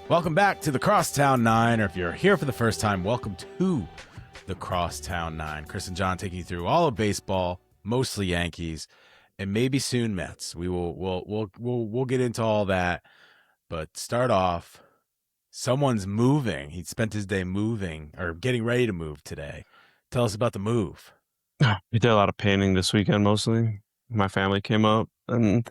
Welcome back to the Crosstown Nine, or if you're here for the first time, welcome to the Crosstown Nine. Chris and John taking you through all of baseball, mostly Yankees, and maybe soon Mets. We'll get into all that, but start off. Someone's moving. He spent his day moving or getting ready to move today. Tell us about the move. We did a lot of painting this weekend mostly. My family came up, and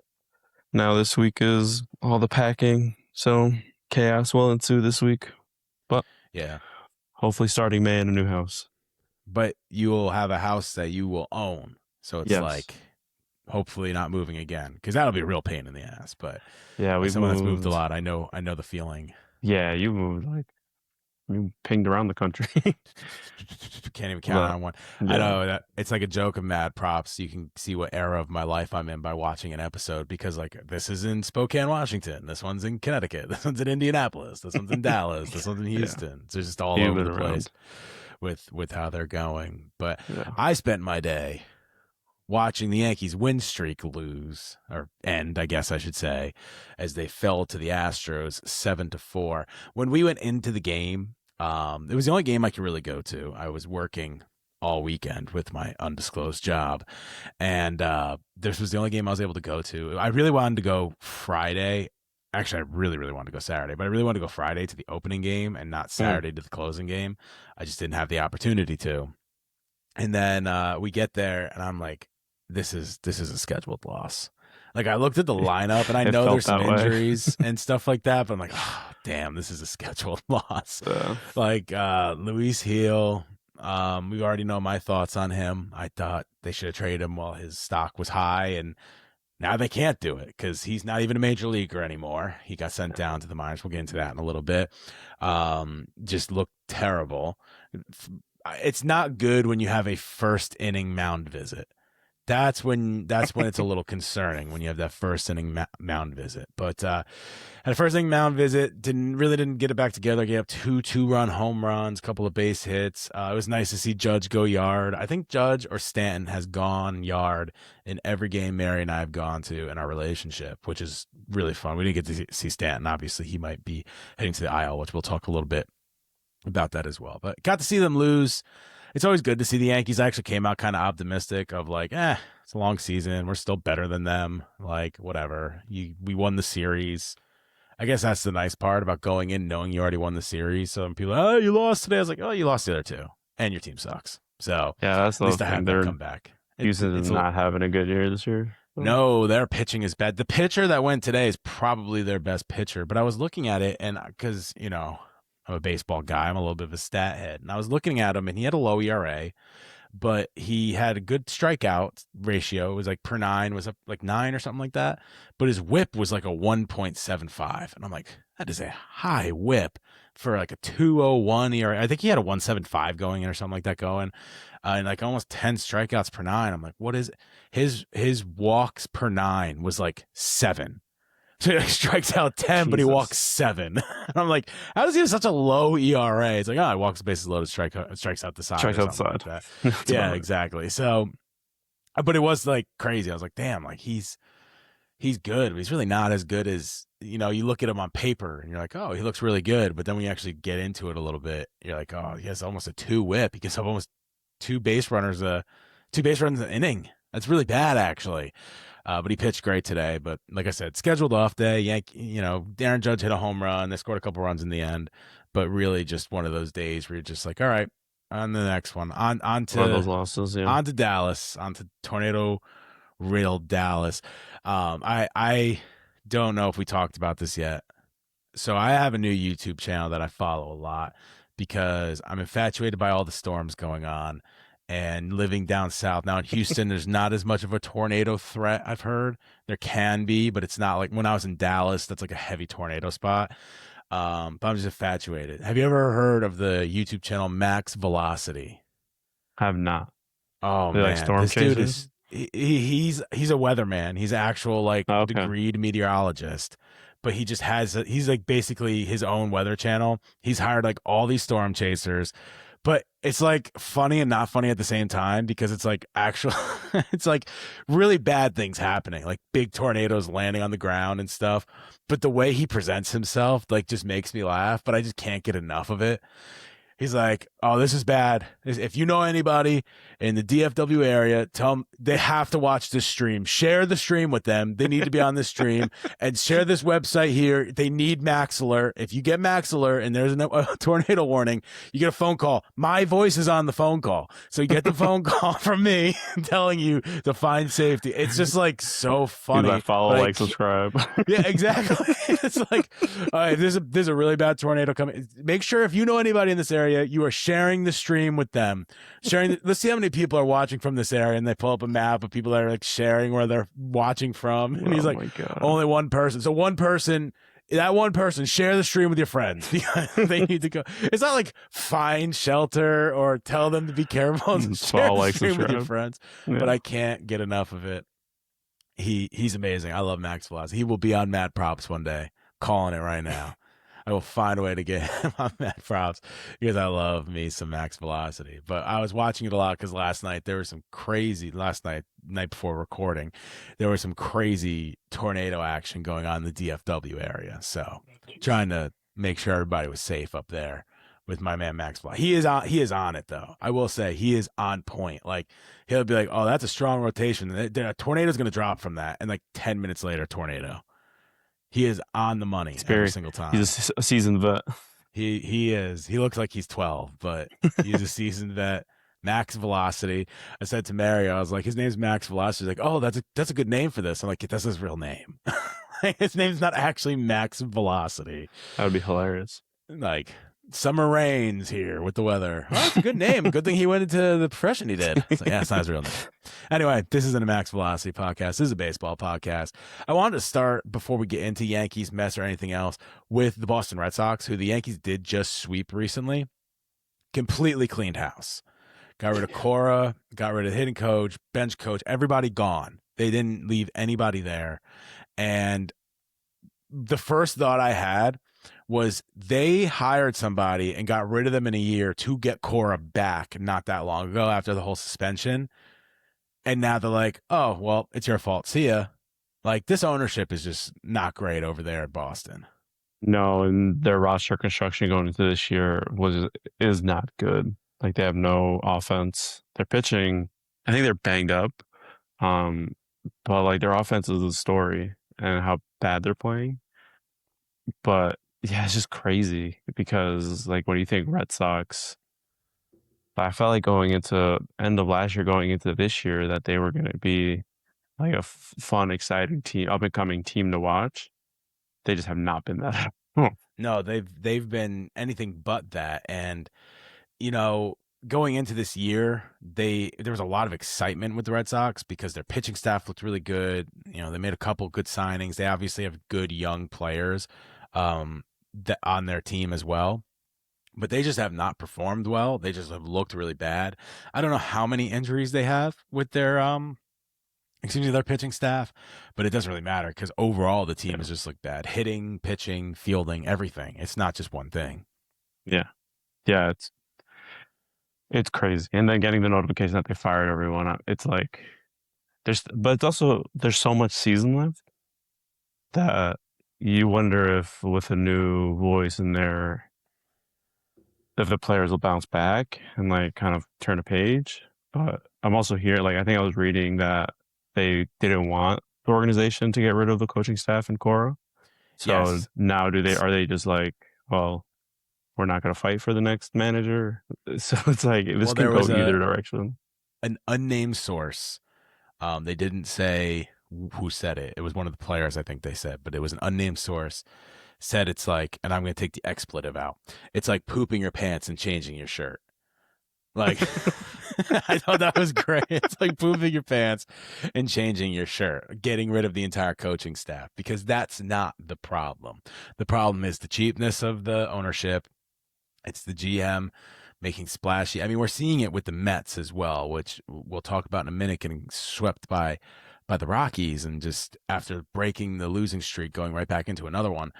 now this week is all the packing. So chaos will ensue this week. But yeah, hopefully starting May in a new house. But you will have a house that you will own. So it's Yes. like hopefully not moving again, because that'll be a real pain in the ass. But yeah, we've someone that's moved a lot. I know the feeling. Yeah, you moved you pinged around the country. Can't even count on one. Yeah. I know that it's like a joke of Mad Props. You can see what era of my life I'm in by watching an episode, because like this is in Spokane, Washington. This one's in Connecticut. This one's in Indianapolis. This one's in Dallas. This one's in Houston. Yeah. So it's just all over the place with how they're going. But yeah. I spent my day watching the Yankees win streak end, I guess I should say, as they fell to the Astros 7-4. When we went into the game, it was the only game I could really go to. I was working all weekend with my undisclosed job, and this was the only game I was able to go to. I really wanted to go Friday. Actually, I really, really wanted to go Saturday, but I really wanted to go Friday to the opening game and not Saturday to the closing game. I just didn't have the opportunity to. And then we get there, and I'm like, this is a scheduled loss. Like, I looked at the lineup, and I know there's some injuries and stuff like that, but I'm like, oh, damn, this is a scheduled loss. Like, Luis Gil, we already know my thoughts on him. I thought they should have traded him while his stock was high, and now they can't do it because he's not even a major leaguer anymore. He got sent down to the minors. We'll get into that in a little bit. Just looked terrible. It's not good when you have a first inning mound visit. That's when it's a little concerning, when you have that first inning mound visit. But at a first inning mound visit, didn't get it back together. Gave up two run home runs, couple of base hits. It was nice to see Judge go yard. I think Judge or Stanton has gone yard in every game Mary and I have gone to in our relationship, which is really fun. We didn't get to see Stanton. Obviously, he might be heading to the IL, which we'll talk a little bit about that as well. But got to see them lose. It's always good to see the Yankees. I actually came out kind of optimistic of like, it's a long season. We're still better than them. Like, whatever. We won the series. I guess that's the nice part about going in knowing you already won the series. So when people are, you lost today. I was like, you lost the other two. And your team sucks. So yeah, that's the at least I had them come back. Houston is not having a good year this year. No, their pitching is bad. The pitcher that went today is probably their best pitcher. But I was looking at it, and because, I'm a baseball guy. I'm a little bit of a stat head. And I was looking at him, and he had a low ERA, but he had a good strikeout ratio. It was like per 9 was up like 9 or something like that. But his whip was like a 1.75. And I'm like, that is a high whip for like a 2.01 ERA. I think he had a 1.75 going in or something like that going. And like almost 10 strikeouts per 9. I'm like, what is it? His walks per 9 was like 7. So he strikes out 10, Jesus. But he walks 7. And I'm like, how does he have such a low ERA? It's like, he walks bases loaded, strikes out the side. Strikes out the side. Like yeah, exactly. So, but it was like crazy. I was like, damn, like he's good, but he's really not as good as, you look at him on paper and you're like, oh, he looks really good. But then when you actually get into it a little bit, you're like, oh, he has almost a 2 whip. He gets up almost 2 base runs an inning. That's really bad, actually. But he pitched great today. But like I said, scheduled off day. Darren Judge hit a home run. They scored a couple runs in the end. But really just one of those days where you're just like, all right, on the next one. On to those losses, yeah. On to Dallas. On to tornado-riddled Dallas. I don't know if we talked about this yet. So I have a new YouTube channel that I follow a lot because I'm infatuated by all the storms going on. And living down south now in Houston, there's not as much of a tornado threat. I've heard there can be, but it's not like when I was in Dallas. That's like a heavy tornado spot. But I'm just infatuated. Have you ever heard of the YouTube channel Max Velocity? I have not. Oh man, like storm this dude is he's a weatherman. He's an actual degreed meteorologist. But he just he's like basically his own weather channel. He's hired like all these storm chasers. but it's like funny and not funny at the same time because it's like actual, it's like really bad things happening, like big tornadoes landing on the ground and stuff. But the way he presents himself, like, just makes me laugh, but I just can't get enough of it. He's like, "Oh, this is bad. If you know anybody in the DFW area, tell them they have to watch this stream. Share the stream with them. They need to be on this stream and share this website here. They need Max Alert. If you get Max Alert and there's a tornado warning, you get a phone call. My voice is on the phone call. So you get the phone call from me telling you to find safety." It's just like so funny. That follow, like, subscribe. Yeah, exactly. It's like, all right, there's a really bad tornado coming. Make sure if you know anybody in this area, you are sharing the stream with them. Let's see how many people are watching from this area, and they pull up a map of people that are like sharing where they're watching from. And he's like, only one person. So that one person, share the stream with your friends because they need to go. It's not like find shelter or tell them to be careful. Share the stream with your friends. Yeah. But I can't get enough of it. He's amazing. I love Max Velocity. He will be on Mad Props one day. Calling it right now. I will find a way to get him on Mad Props because I love me some Max Velocity. But I was watching it a lot because last night before recording, there was some crazy tornado action going on in the DFW area. So trying to make sure everybody was safe up there with my man Max Velocity. He is on it though. I will say he is on point. Like, he'll be like, "Oh, that's a strong rotation. A tornado's going to drop from that." And like 10 minutes later, tornado. He is on the money every single time. He's a seasoned vet. He is. He looks like he's 12, but he's a seasoned vet. Max Velocity. I said to Mario, I was like, his name's Max Velocity. He's like, "Oh, that's a good name for this." I'm like, "That's his real name." His name's not actually Max Velocity. That would be hilarious. Like, summer rains here with the weather. Oh, that's a good name. Good thing he went into the profession he did. It's like, yeah, it's not his real name. Anyway, this isn't a Max Velocity podcast. This is a baseball podcast. I wanted to start, before we get into Yankees mess or anything else, with the Boston Red Sox, who the Yankees did just sweep recently. Completely cleaned house. Got rid of Cora, got rid of hitting coach, bench coach, everybody gone. They didn't leave anybody there. And the first thought I had was they hired somebody and got rid of them in a year to get Cora back not that long ago after the whole suspension. And now they're like, "Oh, well, it's your fault. See ya." Like, this ownership is just not great over there at Boston. No, and their roster construction going into this year is not good. Like, they have no offense. Their pitching, I think they're banged up. But like, their offense is the story and how bad they're playing. But yeah, it's just crazy because, like, when you think Red Sox, I felt like going into end of last year, going into this year, that they were going to be like a fun, exciting team, up and coming team to watch. They just have not been that. No, they've been anything but that. And, you know, going into this year, there was a lot of excitement with the Red Sox because their pitching staff looked really good. You know, they made a couple good signings. They obviously have good young players that on their team as well. But they just have not performed well. They just have looked really bad. I don't know how many injuries they have with their their pitching staff, but it doesn't really matter because overall the team is just like bad. Hitting, pitching, fielding, everything. It's not just one thing. Yeah. It's crazy. And then getting the notification that they fired everyone, it's like but it's also, there's so much season left that you wonder if with a new voice in there, if the players will bounce back and like kind of turn a page. But I'm also here, like, I think I was reading that they didn't want the organization to get rid of the coaching staff in Cora. So now are they just like, well, we're not going to fight for the next manager? So it's like, this can go either direction. An unnamed source. They didn't say who said it. It was one of the players, I think they said, but it was an unnamed source. Said it's like, and I'm going to take the expletive out, it's like pooping your pants and changing your shirt. Like, I thought that was great. It's like pooping your pants and changing your shirt, getting rid of the entire coaching staff, because that's not the problem. The problem is the cheapness of the ownership. It's the GM making splashy. I mean, we're seeing it with the Mets as well, which we'll talk about in a minute, getting swept by the Rockies, and just after breaking the losing streak, going right back into another one.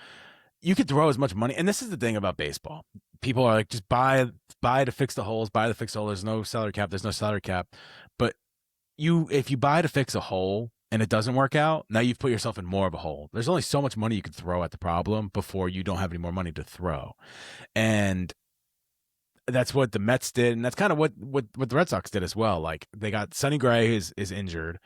you could throw as much money, and this is the thing about baseball. People are like, just buy to fix the holes, buy to fix the hole. There's no salary cap. There's no salary cap. But if you buy to fix a hole and it doesn't work out, now you've put yourself in more of a hole. There's only so much money you could throw at the problem before you don't have any more money to throw. And that's what the Mets did, and that's kind of what the Red Sox did as well. Like, they got Sonny Gray is injured,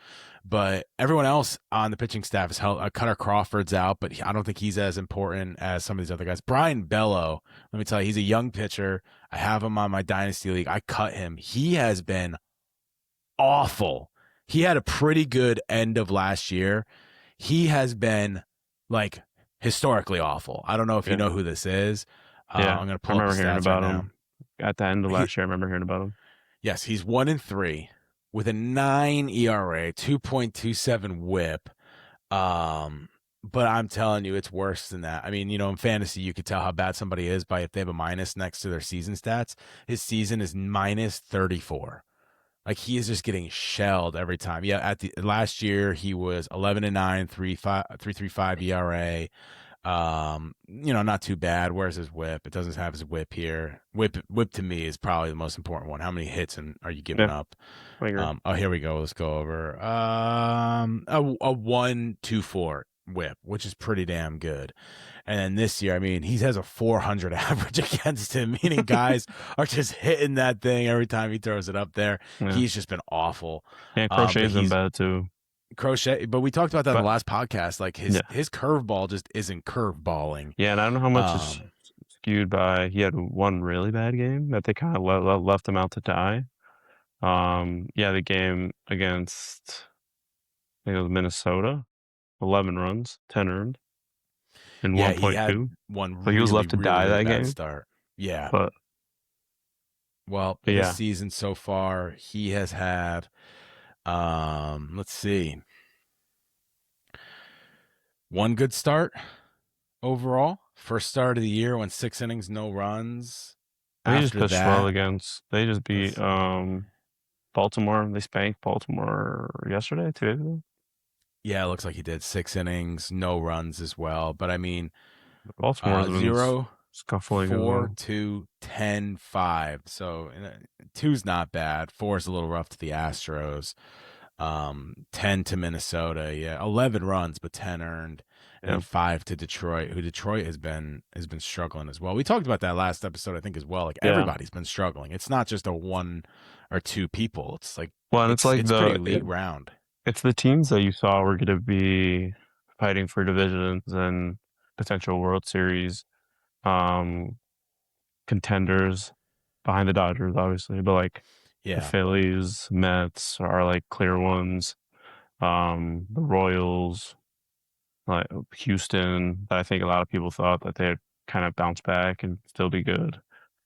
but everyone else on the pitching staff is held. Cutter Crawford's out, but I don't think he's as important as some of these other guys. Brian Bello, let me tell you, he's a young pitcher. I have him on my dynasty league. I cut him. He has been awful. He had a pretty good end of last year. He has been like historically awful. I don't know if you know who this is. Yeah, I'm going to pull up the stats right now. At the end of last year, I remember hearing about him. Yes, he's 1-3 with a 9 ERA, 2.27 WHIP. But I'm telling you, it's worse than that. I mean, in fantasy, you could tell how bad somebody is by if they have a minus next to their season stats. His season is -34. Like, he is just getting shelled every time. Yeah, at the last year he was 11-9, 3.35 ERA. Not too bad. Where's his whip? It doesn't have his whip here. Whip to me is probably the most important one. How many hits are you giving up? Here we go. Let's go over. A 1.24 whip, which is pretty damn good. And then this year, I mean, he has a 400 average against him, meaning guys are just hitting that thing every time he throws it up there. Yeah. He's just been awful. Yeah, Crochet's been bad too. Crochet, but we talked about that in the last podcast. Like, his curveball just isn't curveballing. Yeah, and I don't know how much is skewed by he had one really bad game that they kind of left him out to die. The game against, I think it was Minnesota, 11 runs, 10 earned, and 1.2. So he was left to die that game. Start. Yeah. But this season so far, he has had. Let's see. One good start overall. First start of the year, went 6 innings, no runs. They just pitched well against. They just beat Baltimore. They spanked Baltimore yesterday, 2 days ago. Yeah, it looks like he did 6 innings, no runs as well. But I mean, Baltimore 0, scuffling 4, 2, 10, 5. So 2's not bad. 4's a little rough to the Astros. 10 to Minnesota. Yeah, 11 runs, but 10 earned. And then 5 to Detroit, who Detroit has been struggling as well. We talked about that last episode, I think, as well. Like, everybody's been struggling. It's not just a 1 or 2 people. It's like, it's like it's pretty elite round. It's the teams that you saw were going to be fighting for divisions and potential World Series contenders behind the Dodgers, obviously, but like the Phillies, Mets are like clear ones. The Royals, like Houston, that I think a lot of people thought that they'd kind of bounce back and still be good.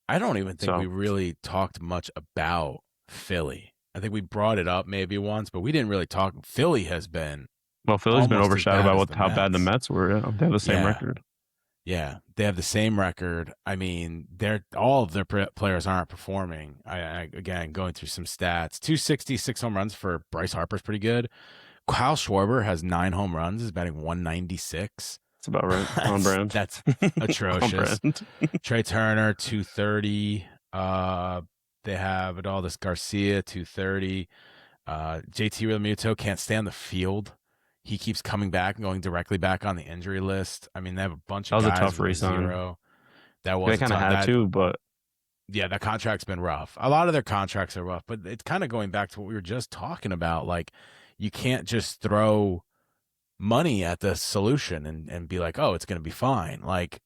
I don't even think we really talked much about Philly. I think we brought it up maybe once, but we didn't really talk. Philly has been Philly's been overshadowed by how bad the Mets were. Yeah. They have the same record. Yeah, they have the same record. I mean, all of their players aren't performing. Again, going through some stats, 266 home runs for Bryce Harper's pretty good. Kyle Schwarber has 9 home runs, is batting 196. That's about right. On brand. That's atrocious. Trey Turner, 230. They have Adolis Garcia, 230. JT Realmuto can't stay on the field. He keeps coming back and going directly back on the injury list. I mean, they have a bunch of guys. That was a tough resign. They kind of had to, but yeah, that contract's been rough. A lot of their contracts are rough, but it's kind of going back to what we were just talking about. Like, you can't just throw money at the solution and be like, oh, it's going to be fine. Like,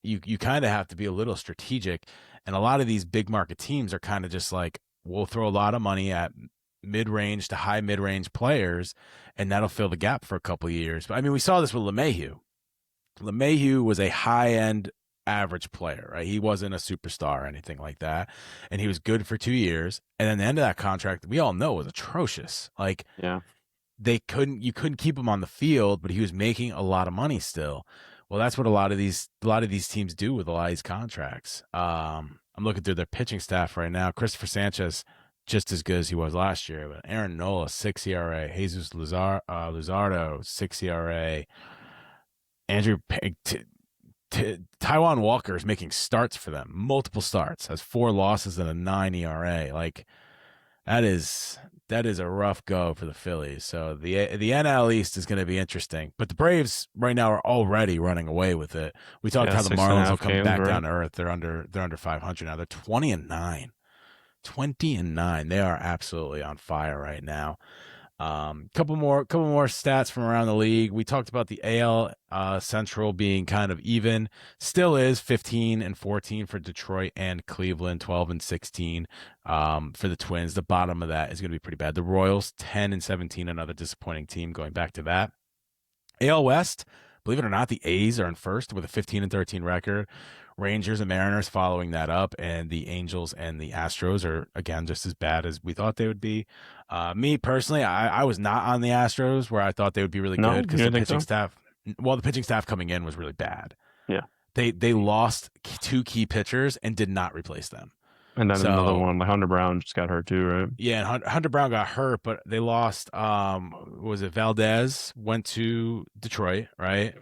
you kind of have to be a little strategic. And a lot of these big market teams are kind of just like, we'll throw a lot of money at mid-range to high mid-range players, and that'll fill the gap for a couple of years. But I mean, we saw this with LeMahieu. LeMahieu was a high-end average player, right? He wasn't a superstar or anything like that, and he was good for 2 years. And then the end of that contract, we all know, was atrocious. Like, you couldn't keep him on the field, but he was making a lot of money still. Well, that's what a lot of these teams do with a lot of these contracts. I'm looking through their pitching staff right now. Christopher Sanchez, just as good as he was last year, but Aaron Nola, 6 ERA. Jesus Luzardo, 6 ERA. Andrew Taiwan Walker is making starts for them, multiple starts, has 4 losses and a 9 ERA. Like that is a rough go for the Phillies. So the NL East is going to be interesting. But the Braves right now are already running away with it. We talked how the Marlins will come back down to earth. They're under 500 now. They're 20-9. 20-9. They are absolutely on fire right now. Couple more stats from around the league. We talked about the AL Central being kind of even. Still is 15-14 for Detroit and Cleveland, 12-16 for the Twins. The bottom of that is going to be pretty bad. The Royals, 10-17, another disappointing team going back to that. AL West, believe it or not, the A's are in first with a 15-13 record. Rangers and Mariners following that up, and the Angels and the Astros are, again, just as bad as we thought they would be. Me, personally, I was not on the Astros, where I thought they would be really good because the pitching staff coming in was really bad. Yeah. They lost 2 key pitchers and did not replace them. And then another one, like Hunter Brown just got hurt too, right? Yeah, and Hunter Brown got hurt, but they lost, was it Valdez went to Detroit, right?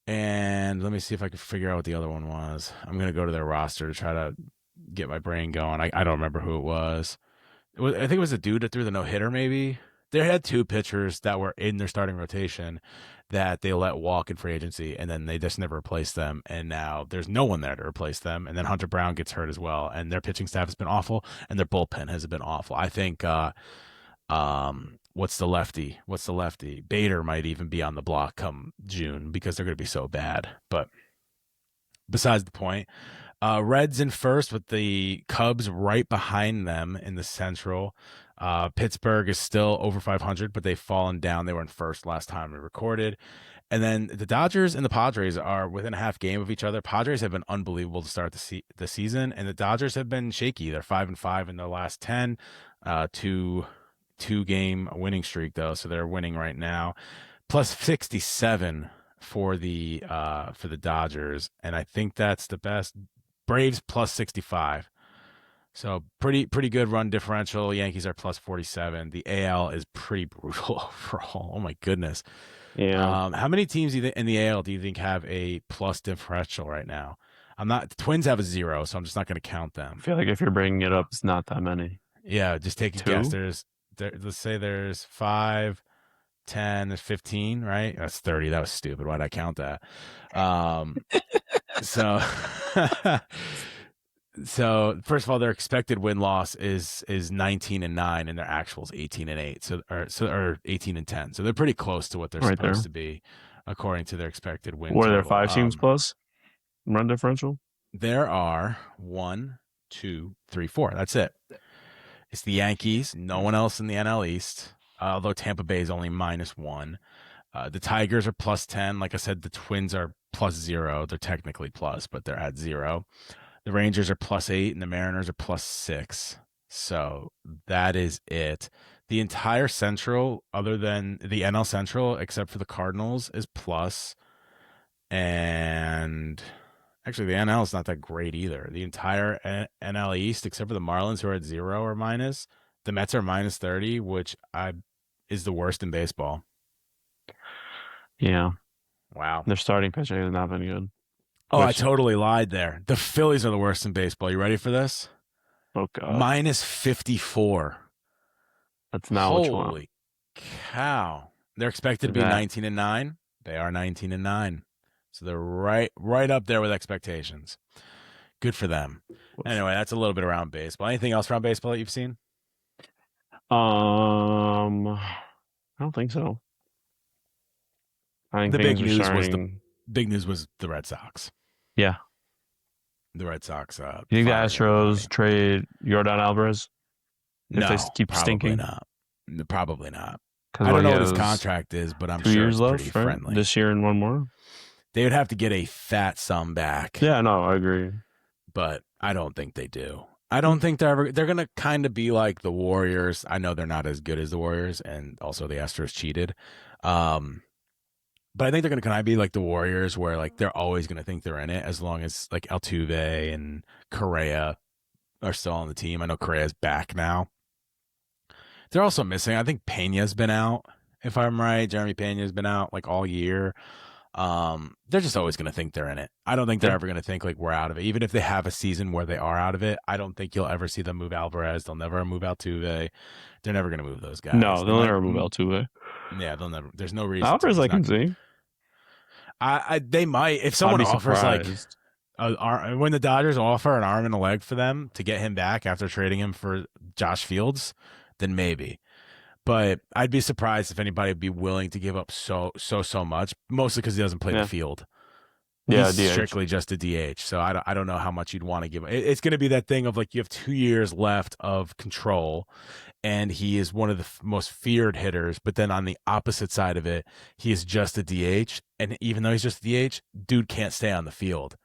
And let me see if I can figure out what the other one was. I'm going to go to their roster to try to get my brain going. I don't remember who it was. I think it was a dude that threw the no-hitter maybe. They had 2 pitchers that were in their starting rotation that they let walk in free agency, and then they just never replaced them. And now there's no one there to replace them. And then Hunter Brown gets hurt as well. And their pitching staff has been awful, and their bullpen has been awful. I think what's the lefty? Bader might even be on the block come June because they're going to be so bad. But besides the point, Reds in first with the Cubs right behind them in the Central. Pittsburgh is still over 500, but they've fallen down. They were in first last time we recorded. And then the Dodgers and the Padres are within a half game of each other. Padres have been unbelievable to start the season, and the Dodgers have been shaky. They're 5-5 in their last 10. Two-game winning streak though, so they're winning right now. Plus 67 for the Dodgers, and I think that's the best. Braves plus 65. So pretty good run differential. Yankees are plus 47. The AL is pretty brutal overall. Oh my goodness. Yeah. How many teams in the AL do you think have a plus differential right now? The Twins have a 0, so I'm just not going to count them. I feel like if you're bringing it up, it's not that many. Yeah, just take a guess. Let's say there's 5, 10, there's 15, right? That's 30. That was stupid. Why'd I count that? So first of all, their expected win-loss is 19-9, and their actual is 18-8. Or 18-10. So they're pretty close to what they're supposed to be, according to their expected win. Were there 5 teams plus run differential? There are 1, 2, 3, 4. That's it. It's the Yankees. No one else in the NL East, although Tampa Bay is only -1. The Tigers are plus 10. Like I said, the Twins are plus 0. They're technically plus, but they're at 0. The Rangers are plus 8, and the Mariners are plus 6. So that is it. The entire Central, other than the NL Central, except for the Cardinals, is plus. And actually, the NL is not that great either. The entire NL East, except for the Marlins, who are at 0 or minus. The Mets are minus 30, which is the worst in baseball. Yeah. Wow. Their starting pitching has not been good. Oh, I totally lied there. The Phillies are the worst in baseball. You ready for this? Oh, God. Minus 54. That's not what you want. Holy cow. They're expected to be 19-9. They are 19-9. So they're right up there with expectations. Good for them. Anyway, that's a little bit around baseball. Anything else around baseball that you've seen? I don't think so. I think the big news was the Red Sox. Yeah. The Red Sox. You think the Astros trade Yordan Alvarez? No, if they keep stinking? Not. Probably not. I don't know what his contract is, but I'm sure it's pretty friendly. This year and 1 more? They would have to get a fat sum back. Yeah, no, I agree. But I don't think they do. I don't think they're going to kind of be like the Warriors. I know they're not as good as the Warriors, and also the Astros cheated. But I think they're going to kind of be like the Warriors, where like they're always going to think they're in it as long as like Altuve and Correa are still on the team. I know Correa's back now. They're also missing. I think Pena's been out, if I'm right. Jeremy Pena's been out like all year. They're just always going to think they're in it. I don't think they're ever going to think like we're out of it. Even if they have a season where they are out of it, I don't think you'll ever see them move Alvarez. They'll never move Altuve. They're never going to move those guys. No, They they'll might. never move Altuve. Yeah, they'll never. There's no reason to. Alvarez, He's I not can going to. see. They might if I'd someone be offers like surprised. when the Dodgers offer an arm and a leg for them to get him back after trading him for Josh Fields, then maybe. But I'd be surprised if anybody would be willing to give up so much, mostly because he doesn't play the field. Yeah, He's DH. strictly just a DH, so I don't know how much you'd want to give. It's going to be that thing of like you have 2 years left of control, and he is one of the most feared hitters. But then on the opposite side of it, he is just a DH, and even though he's just a DH, dude can't stay on the field.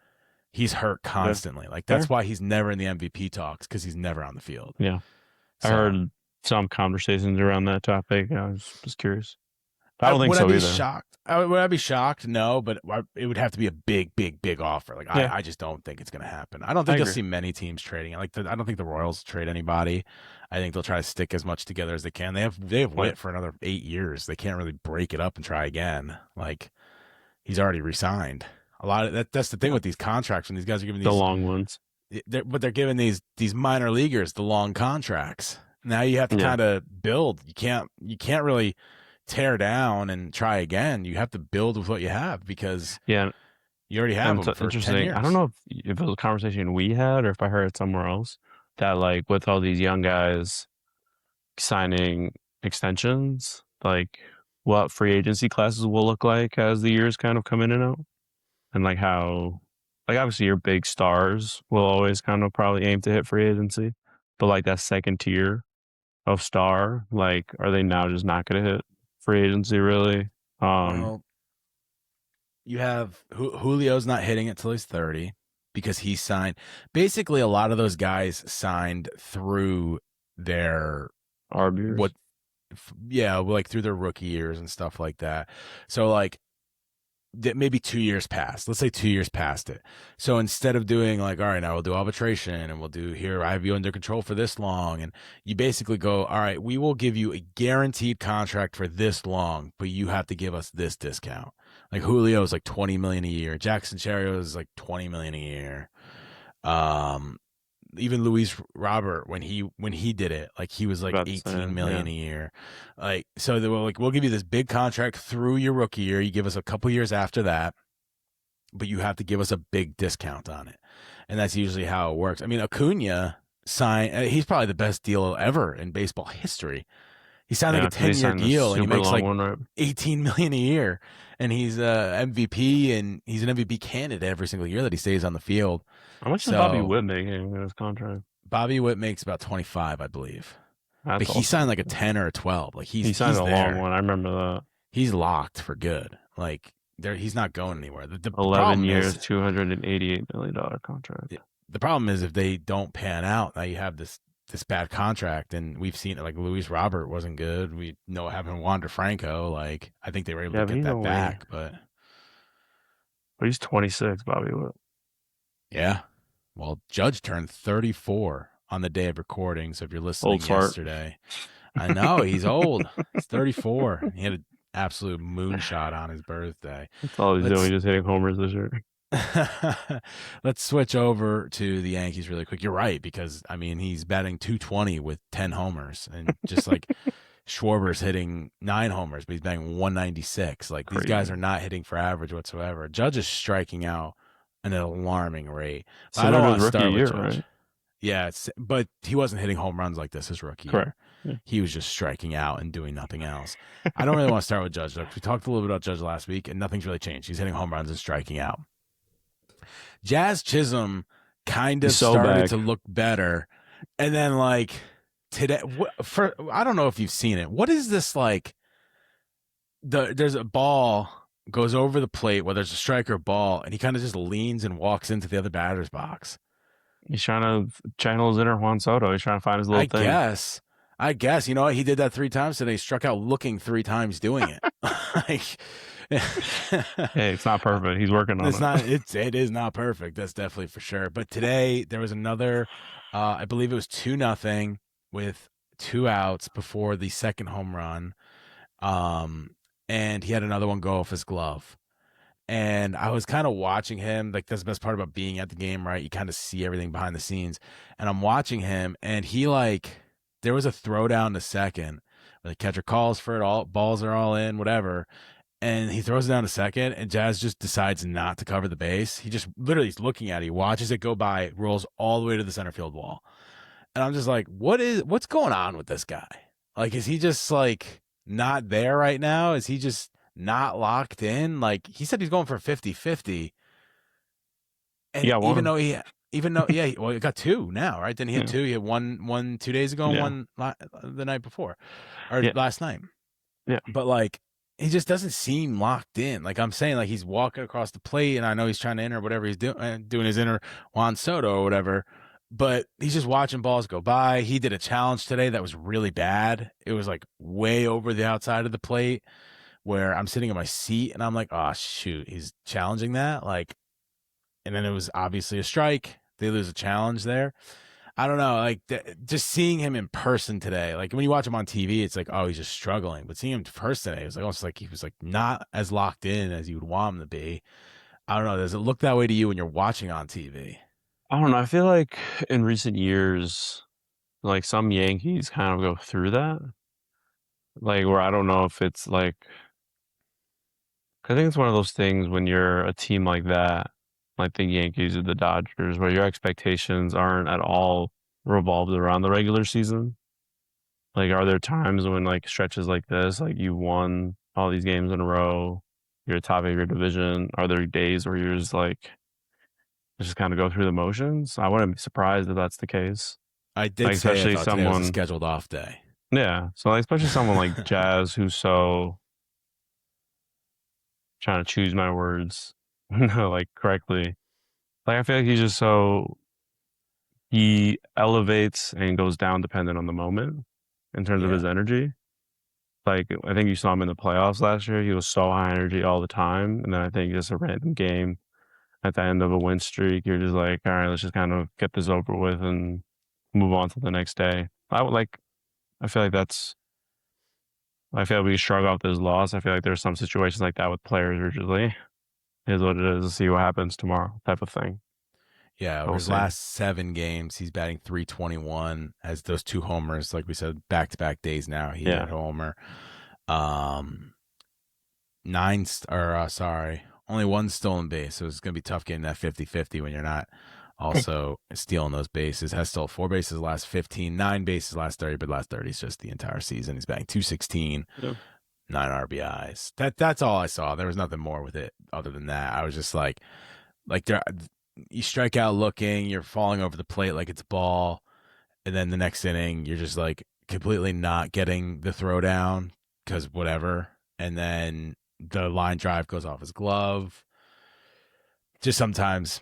He's hurt constantly. Like that's why he's never in the MVP talks because he's never on the field. Yeah, So, I heard some conversations around that topic. I was just curious. I don't think would so I be either. shocked? Would I be shocked? No, but it would have to be a big offer. Like I just don't think it's going to happen. I don't think you'll see many teams trading. I don't think the Royals trade anybody. I think they'll try to stick as much together as they can. They have Witt for another 8 years. They can't really break it up and try again. Like he's already resigned. A lot of that's the thing with these contracts when these guys are giving these the long ones. But they're giving these minor leaguers the long contracts. Now you have to kind of build. You can't really tear down and try again. You have to build with what you have because you already have them for 10 years. I don't know if it was a conversation we had or if I heard it somewhere else that like with all these young guys signing extensions, like what free agency classes will look like as the years kind of come in and out, and like how like obviously your big stars will always kind of probably aim to hit free agency, but like that second tier of star, like are they now just not going to hit free agency really? Well, you have Julio's not hitting it till he's 30 because he signed. Basically, a lot of those guys signed through their RBs. like through their rookie years and stuff like that. So like maybe 2 years passed. Let's say 2 years past it. So instead of doing like, all right, now we'll do arbitration and we'll do here, I have you under control for this long. And you basically go, all right, we will give you a guaranteed contract for this long, but you have to give us this discount. Like Julio is like 20 million a year. Jackson Cherio is like 20 million a year. Even Luis Robert when he did it, like he was like 18 million a year. Like so they were like, we'll give you this big contract through your rookie year. You give us a couple years after that, but you have to give us a big discount on it. And that's usually how it works. I mean, Acuna signed he's probably the best deal ever in baseball history. He signed like a 10-year deal and he makes like 18 million a year. And he's MVP and he's an MVP candidate every single year that he stays on the field. How much is Bobby Witt making in his contract? Bobby Witt makes about 25, I believe. That's but he signed like a 10 or a 12. Like he signed a long one. I remember that. He's locked for good. Like he's not going anywhere. The 11 years, $288 million contract. The problem is if they don't pan out, now you have this bad contract, and we've seen it. Like Luis Robert wasn't good. We know what happened with Wander Franco. Like I think they were able to get that back, but he's 26, Bobby Witt. Yeah. Well, Judge turned 34 on the day of recording. So if you're listening yesterday, I know he's old. He's 34. He had an absolute moonshot on his birthday. That's all he's doing. He's just hitting homers this year. Let's switch over to the Yankees really quick. You're right, because I mean he's batting .220 with 10 homers, and just like Schwarber's hitting 9 homers, but he's batting .196. Like these guys are not hitting for average whatsoever. Judge is striking out an alarming rate. I don't want to start with Judge. Right? Yeah, but he wasn't hitting home runs like this his rookie year. Yeah. He was just striking out and doing nothing else. I don't really want to start with Judge. We talked a little bit about Judge last week, and nothing's really changed. He's hitting home runs and striking out. Jazz Chisholm kind of started to look better, and then like today, I don't know if you've seen it. What is this like? There's a ball goes over the plate, whether it's a strike or ball, and he kind of just leans and walks into the other batter's box. He's trying to channel his inner Juan Soto. He's trying to find his little thing. I guess. You know what? He did that 3 times today. He struck out looking 3 times doing it. Hey, it's not perfect. He's working on it. It is not perfect. That's definitely for sure. But today there was another, I believe it was 2-0 with 2 outs before the second home run. And he had another one go off his glove. And I was kind of watching him. Like, that's the best part about being at the game, right? You kind of see everything behind the scenes. And I'm watching him, and there was a throwdown to second where the catcher calls for it, all balls are all in, whatever. And he throws it down to second, and Jazz just decides not to cover the base. He just literally is looking at it. He watches it go by, rolls all the way to the center field wall. And I'm just like, what's going on with this guy? Like, is he just like not there right now? Is he just not locked in? Like, he said he's going for 50-50. And Yeah, one. yeah, well, he got two now, right? Then he had Yeah. two. He had one 2 days ago and Yeah. one the night before, or Yeah. last night. Yeah. But like, he just doesn't seem locked in. Like I'm saying, like he's walking across the plate, and I know he's trying to enter whatever he's doing his inner Juan Soto or whatever. But he's just watching balls go by. He did a challenge today that was really bad. It was like way over the outside of the plate, where I'm sitting in my seat and I'm like, oh shoot, he's challenging that. Like, and then it was obviously a strike. They lose a challenge there. I don't know, like just seeing him in person today. Like when you watch him on TV, it's like, oh, he's just struggling. But seeing him in person today, it was like almost like he was like not as locked in as you would want him to be. I don't know. Does it look that way to you when you're watching on TV? I don't know. I feel like in recent years, like some Yankees kind of go through that. Like where I don't know if it's like, I think it's one of those things when you're a team like that, like the Yankees or the Dodgers, where your expectations aren't at all revolved around the regular season. Like, are there times when like stretches like this, like you won all these games in a row, you're top of your division? Are there days where you're just like just kind of go through the motions? I wouldn't be surprised if that's the case. I did Like say I especially thought today was a someone, scheduled off day. yeah. So like especially someone like Jazz who's so trying to choose my words, like correctly. Like I feel like he's just so he elevates and goes down dependent on the moment in terms of Yeah. his energy. Like I think you saw him in the playoffs last year. He was so high energy all the time, and then I think just a random game at the end of a win streak, you're just like, all right, let's just kind of get this over with and move on to the next day. I would like. I feel like that's. I feel like we shrug off this loss. I feel like there's some situations like that with players where just like, is what it is. See what happens tomorrow, type of thing. Yeah, over We'll his see. last 7 games, he's batting 321. Has those two homers, like we said, back to back days now. He hit Yeah. a homer. Um, sorry, only one stolen base. So it's gonna be tough getting that 50-50 when you're not also stealing those bases. Has stole 4 bases last 15, 9 bases last 30, but last 30 is just the entire season. He's batting 216, Yeah. 9 RBIs. That's all I saw. There was nothing more with it other than that. I was just like there, you strike out looking, you're falling over the plate like it's a ball, and then the next inning you're just like completely not getting the throwdown because whatever, and then the line drive goes off his glove. Just sometimes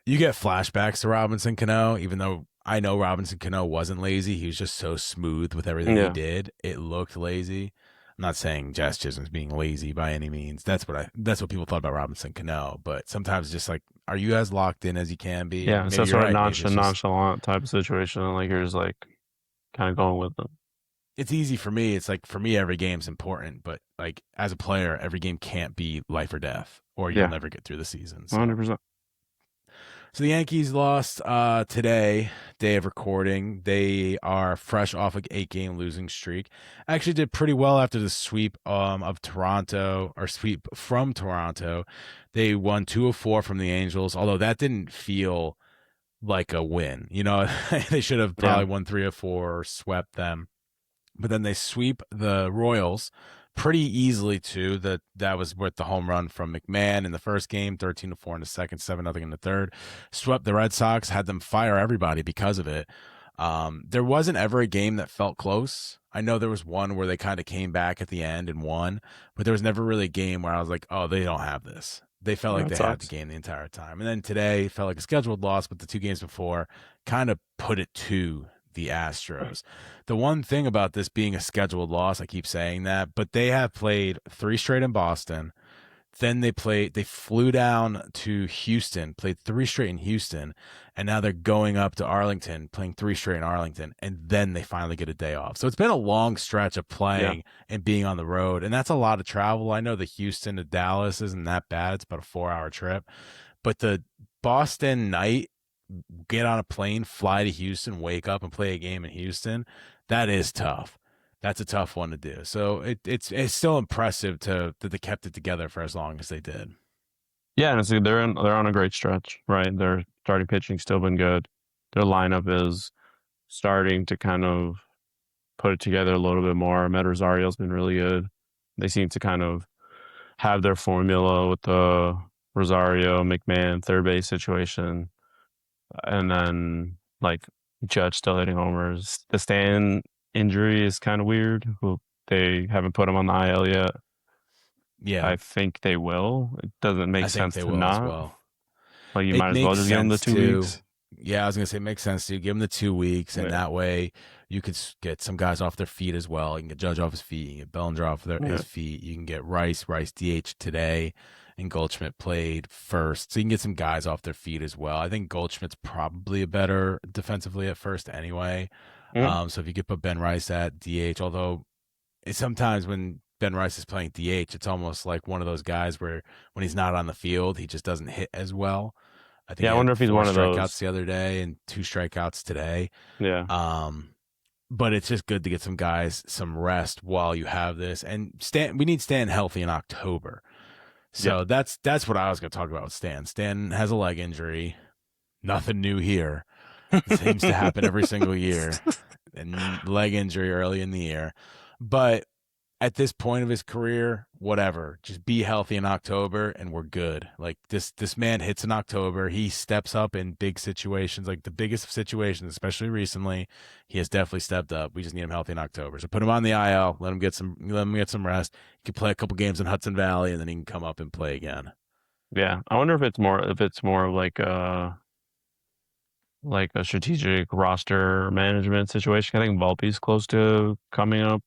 you get flashbacks to Robinson Cano, even though I know Robinson Cano wasn't lazy. He was just so smooth with everything he Yeah. did. It looked lazy. I'm not saying Jazz Chisholm's being lazy by any means. That's what people thought about Robinson Cano. But sometimes just like, are you as locked in as you can be? Yeah. And It's maybe that you're sort of right. Maybe it's just nonchalant type of situation. Like you're just like kind of going with them. it's easy for me. It's like for me every game's important, but like as a player, every game can't be life or death, or you'll Yeah. never get through the season. So 100%. So the Yankees lost today, day of recording. They are fresh off an 8-game losing streak. Actually did pretty well after the sweep of Toronto, or sweep from Toronto. They won 2 of 4 from the Angels, although that didn't feel like a win. You know, they should have Yeah. probably won 3 of 4 or swept them. But then they sweep the Royals pretty easily too. That was with the home run from McMahon in the first game, 13-4 in the second, 7-0 in the third. Swept the Red Sox, had them fire everybody because of it. There wasn't ever a game that felt close. I know there was one where they kind of came back at the end and won, but there was never really a game where I was like, oh, they don't have this. They felt like That they had the sucks. game the entire time. And then today felt like a scheduled loss, but the 2 games before kind of put it to the Astros. The one thing about this being a scheduled loss, I keep saying that, but they have played 3 straight in Boston. Then they flew down to Houston, played 3 straight in Houston, and now they're going up to Arlington, playing 3 straight in Arlington, and then they finally get a day off. So it's been a long stretch of Yeah. playing and being on the road, and that's a lot of travel. I know the Houston to Dallas isn't that bad. It's about a 4-hour trip, but the Boston night, get on a plane, fly to Houston, wake up and play a game in Houston, that is tough. That's a tough one to do. So it's still impressive that they kept it together for as long as they did. Yeah, and they're on a great stretch, right? Their starting pitching still been good. Their lineup is starting to kind of put it together a little bit more. Met Rosario's been really good. They seem to kind of have their formula with the Rosario McMahon third base situation, and then like Judge still hitting homers. The Stan injury is kind of weird. They haven't put him on the IL yet. Yeah, I think they will. It doesn't make I think sense they to will as not. well. Like you It might as well makes just give them the sense 2 weeks. Yeah, I was gonna say it makes sense to give them the 2 weeks, and Yeah. that way you could get some guys off their feet as well. You can get Judge off his feet, you can get Bellinger off his feet. You can get Rice DH today, and Goldschmidt played first, so you can get some guys off their feet as well. I think Goldschmidt's probably a better defensively at first anyway. Mhm. So if you could put Ben Rice at DH, although sometimes when Ben Rice is playing DH, it's almost like one of those guys where when he's not on the field, he just doesn't hit as well. I think Yeah, he I had wonder if he's 4 one of strikeouts those. the other day and 2 strikeouts today. Yeah. But it's just good to get some guys some rest while you have this. And we need Stan healthy in October. Yeah. So that's what I was going to talk about with Stan. Stan has a leg injury. Nothing new here. It seems to happen every single year. And leg injury early in the year. But at this point of his career, whatever, just be healthy in October and we're good. Like this man hits in October. He steps up in big situations, like the biggest of situations, especially recently. He has definitely stepped up. We just need him healthy in October. So put him on the IL, let him get some rest. He can play a couple games in Hudson Valley and then he can come up and play again. Yeah. I wonder if it's more of like a strategic roster management situation. I think Volpe's close to coming up.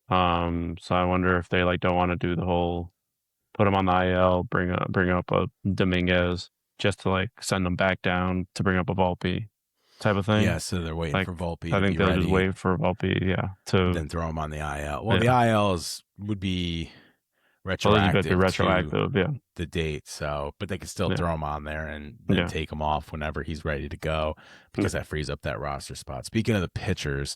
So I wonder if they like don't want to do the whole put him on the IL, bring up a Domínguez just to like send them back down to bring up a Volpe type of thing. Yeah, so they're waiting Like for Volpe I to think be they'll just ready, wait for Volpe, yeah, then throw him on the IL. Well, yeah. the ILs would be Eligibility retroactive to retroactive, yeah. the date. So, but they can still Yeah. throw him on there and then Yeah. take him off whenever he's ready to go because that frees up that roster spot. Speaking of the pitchers,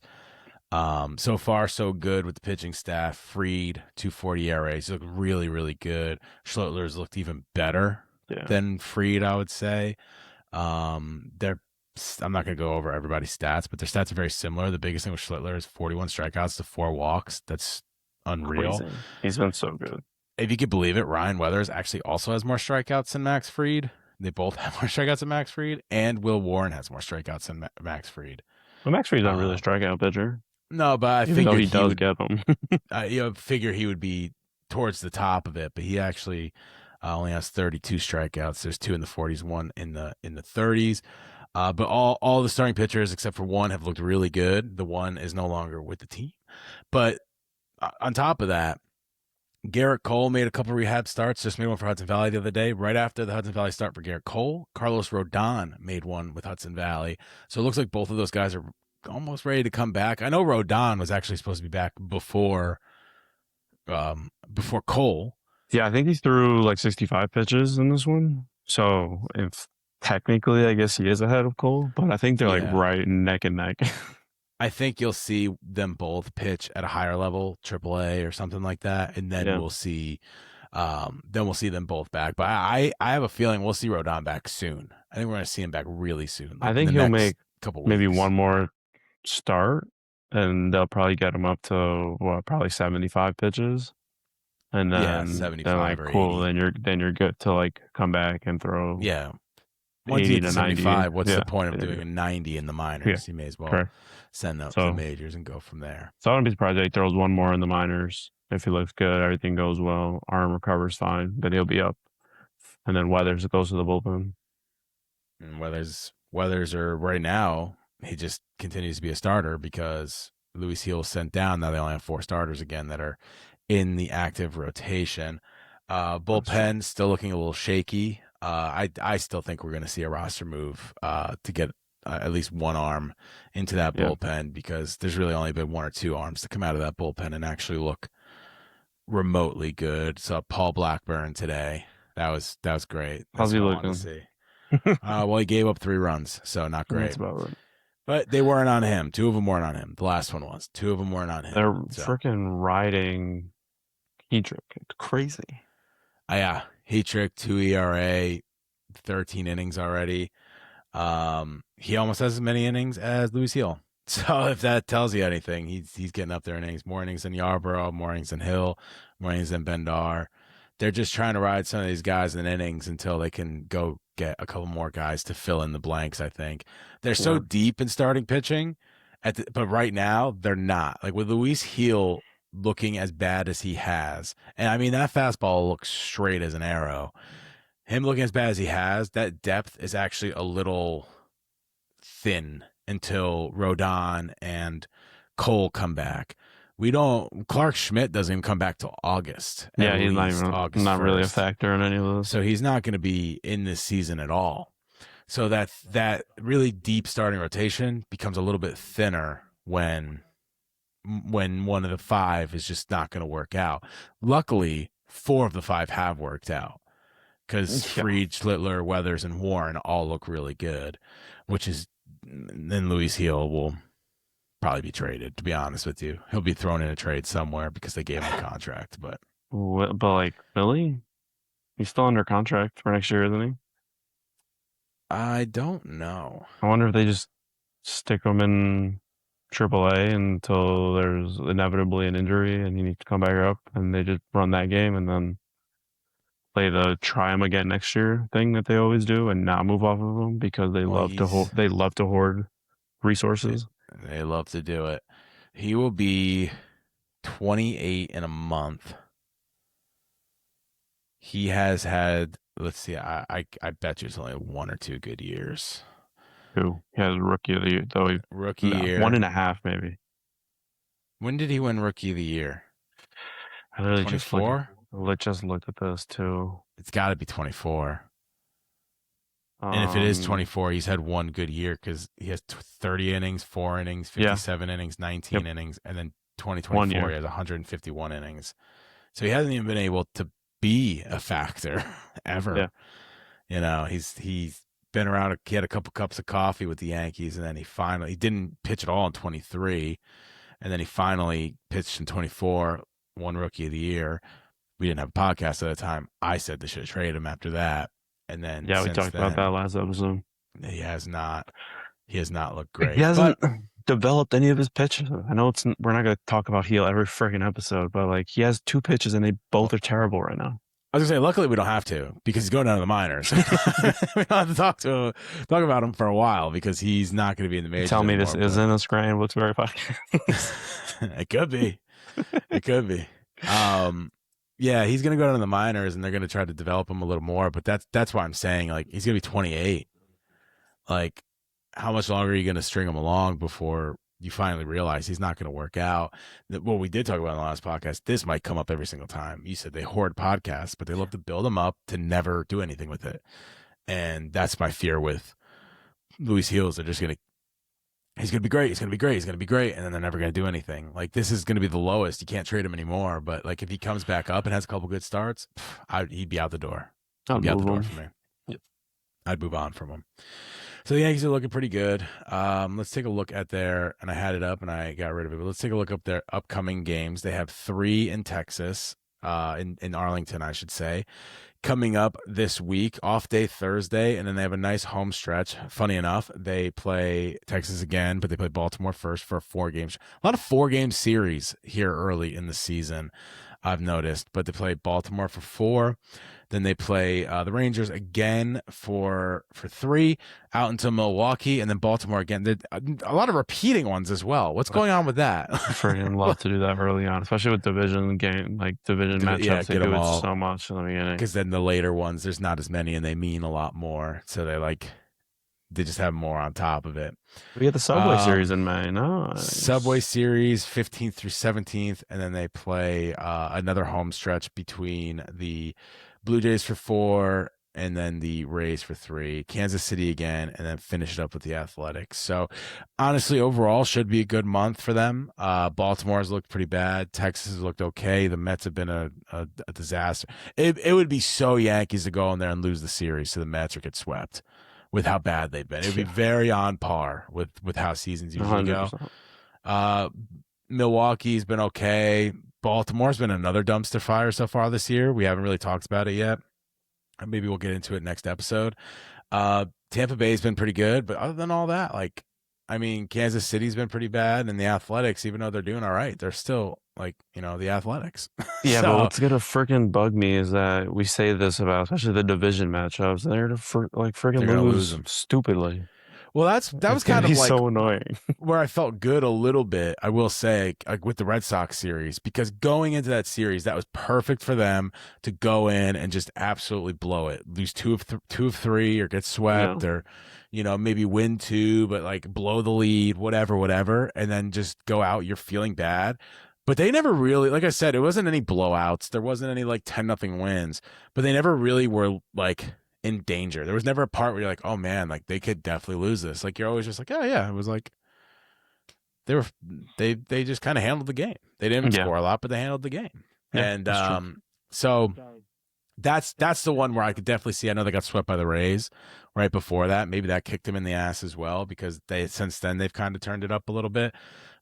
so far so good with the pitching staff. Fried 2.40 ERAs, he looked really really good. Schluttler's looked even better Yeah. than Fried, I would say. They're I'm not going to go over everybody's stats, but their stats are very similar. The biggest thing with Schlittler is 41 strikeouts to 4 walks. That's unreal. Crazy. He's been so good. If you could believe it, Ryan Weathers actually also has more strikeouts than Max Fried. They both have more strikeouts than Max Fried, and Will Warren has more strikeouts than Max Fried. Well, Max Fried's not really a strikeout pitcher. No, but I Even though figured he does would get them. figure he would be towards the top of it, but he actually only has 32 strikeouts. There's 2 in the 40s, 1 in the 30s. But all the starting pitchers except for one have looked really good. The one is no longer with the team. But on top of that, Garrett Cole made a couple rehab starts, just made one for Hudson Valley the other day. Right after the Hudson Valley start for Garrett Cole, Carlos Rodon made one with Hudson Valley. So it looks like both of those guys are almost ready to come back. I know Rodon was actually supposed to be back before Cole. Yeah, I think he threw like 65 pitches in this one. So if technically, I guess he is ahead of Cole, but I think they're like right neck and neck. I think you'll see them both pitch at a higher level, AAA or something like that, and then we'll see them both back. But I have a feeling we'll see Rodon back soon. I think we're going to see him back really soon. I think he'll make couple maybe weeks. one more start, and they'll probably get him up to probably 75 pitches, and then 75 or cool. 80. Then you're good to like come back and throw. Yeah. Once you get to 75, what's the point of doing a 90 in the minors? You may as well send up to the majors and go from there. So I wouldn't be surprised if he throws one more in the minors. If he looks good, everything goes well, arm recovers fine, then he'll be up. And then Weathers goes to the bullpen. And Weathers are right now, he just continues to be a starter because Luis Heel sent down. Now they only have 4 starters again that are in the active rotation. Bullpen still looking a little shaky. I still think we're going to see a roster move to get at least one arm into that bullpen because there's really only been one or two arms to come out of that bullpen and actually look remotely good. So Paul Blackburn today, that was great. That's How's he what I wanted looking? to see. Well, he gave up 3 runs, so not great. That's about right. But they weren't on him. 2 of them weren't on him. The last one was. 2 of them weren't on him. They're freaking riding Heatrick. It's crazy. Yeah, Heatrick, 2 ERA, 13 innings already. He almost has as many innings as Luis Hill. So if that tells you anything, he's getting up there in innings. More innings than Yarborough, more innings than Hill, more innings than Bendar. They're just trying to ride some of these guys in innings until they can go get a couple more guys to fill in the blanks, I think. They're so deep in starting pitching, but right now they're not. Like with Luis Hill looking as bad as he has, and I mean that fastball looks straight as an arrow. Him looking as bad as he has, that depth is actually a little thin until Yordan and Cole come back. Clark Schmidt doesn't even come back till August. Yeah, he's not really a factor in any of those. So he's not going to be in this season at all. So that really deep starting rotation becomes a little bit thinner when one of the 5 is just not going to work out. Luckily, 4 of the 5 have worked out because Fried, Schlittler, Weathers, and Warren all look really good, which is then Luis Hill will probably be traded, to be honest with you. He'll be thrown in a trade somewhere because they gave him a contract. But like, really? He's still under contract for next year, isn't he? I don't know. I wonder if they just stick him in AAA until there's inevitably an injury and he needs to come back up, and they just run that game and then play the try him again next year thing that they always do and not move off of him because they love to hoard resources. They love to do it. He will be 28 in a month. He has had, let's see, I bet you it's only 1 or 2 good years. Who? He has rookie of the year, though. Rookie year. 1.5, maybe. When did he win rookie of the year? I literally just looked at this too. It's got to be 24. And if it is 24, he's had 1 good year because he has 30 innings, 4 innings, 57 innings, 19 innings, and then 2024 he has 151 innings. So he hasn't even been able to be a factor ever. Yeah. You know, he's been around. He had a couple cups of coffee with the Yankees, and then he didn't pitch at all in 23, and then he finally pitched in 24, won Rookie of the Year. We didn't have a podcast at the time. I said they should have traded him after that. And then we talked about that last episode. He has not looked great. He hasn't developed any of his pitches. I know we're not going to talk about Heel every freaking episode, but like he has 2 pitches and they both are terrible right now. I was gonna say, luckily we don't have to because he's going down to the minors. We don't have to talk about him for a while because he's not going to be in the majors. Tell me this isn't a Scranton Wilkes-Barre podcast. It could be. It could be. Yeah, he's going to go down to the minors, and they're going to try to develop him a little more. But that's why I'm saying, like, he's going to be 28. Like, how much longer are you going to string him along before you finally realize he's not going to work out? What we did talk about in the last podcast, this might come up every single time. You said they hoard podcasts, but they love to build them up to never do anything with it. And that's my fear with Luis Hill. They're just going to, he's going to be great. He's going to be great. He's going to be great. And then they're never going to do anything. Like, this is going to be the lowest. You can't trade him anymore. But, like, if he comes back up and has a couple good starts, he'd be out the door. He'd be out the door for me. Yep. I'd move on from him. So the Yankees are looking pretty good. Let's take a look at and I had it up and I got rid of it, but let's take a look at their upcoming games. They have 3 in Texas, in Arlington, I should say. Coming up this week, off day Thursday, and then they have a nice home stretch. Funny enough, they play Texas again, but they play Baltimore first for a 4-game. A lot of 4-game series here early in the season, I've noticed. But they play Baltimore for 4. Then they play the Rangers again for 3, out into Milwaukee, and then Baltimore again. A lot of repeating ones as well. What's going on with that? I freaking love to do that early on, especially with division matchups. Yeah, they do it so much in the beginning. Because then the later ones, there's not as many, and they mean a lot more. So they like they just have more on top of it. We get the Subway Series in May. Nice. Subway Series 15th through 17th, and then they play another home stretch between the Blue Jays for 4 and then the Rays for 3, Kansas City again, and then finish it up with the Athletics. So honestly, overall should be a good month for them. Baltimore's looked pretty bad. Texas has looked okay. The Mets have been a disaster. It would be so Yankees to go in there and lose the series to the Mets or get swept with how bad they've been. It would be very on par with how seasons usually 100%. go. Milwaukee's been okay. Baltimore's been another dumpster fire so far this year. We haven't really talked about it yet. Maybe we'll get into it next episode. Tampa Bay's been pretty good, but other than all that, like, I mean, Kansas City's been pretty bad, and the Athletics, even though they're doing all right, they're still like, the Athletics. Yeah, So, but what's gonna freaking bug me is that we say this about especially the division matchups. They're to freaking They're gonna lose lose 'em. stupidly. well, that was It's gonna kind be of like so annoying. where I felt good a little bit, I will say, like with the Red Sox series, because going into that series, that was perfect for them to go in and just absolutely blow it, lose two of 3, or get swept, Yeah. or maybe win 2, but like blow the lead, whatever, and then just go out. You're feeling bad, but they never really, like I said, it wasn't any blowouts. There wasn't any like 10-0 wins, but they never really were like in danger. There was never a part where you're like, oh man, like they could definitely lose this. Like you're always just like, oh yeah, it was like they just kind of handled the game. They didn't Yeah. score a lot, but they handled the game. Yeah, And that's true. so that's the one where I could definitely see. I know they got swept by the Rays right before that. Maybe that kicked them in the ass as well, because since then they've kind of turned it up a little bit.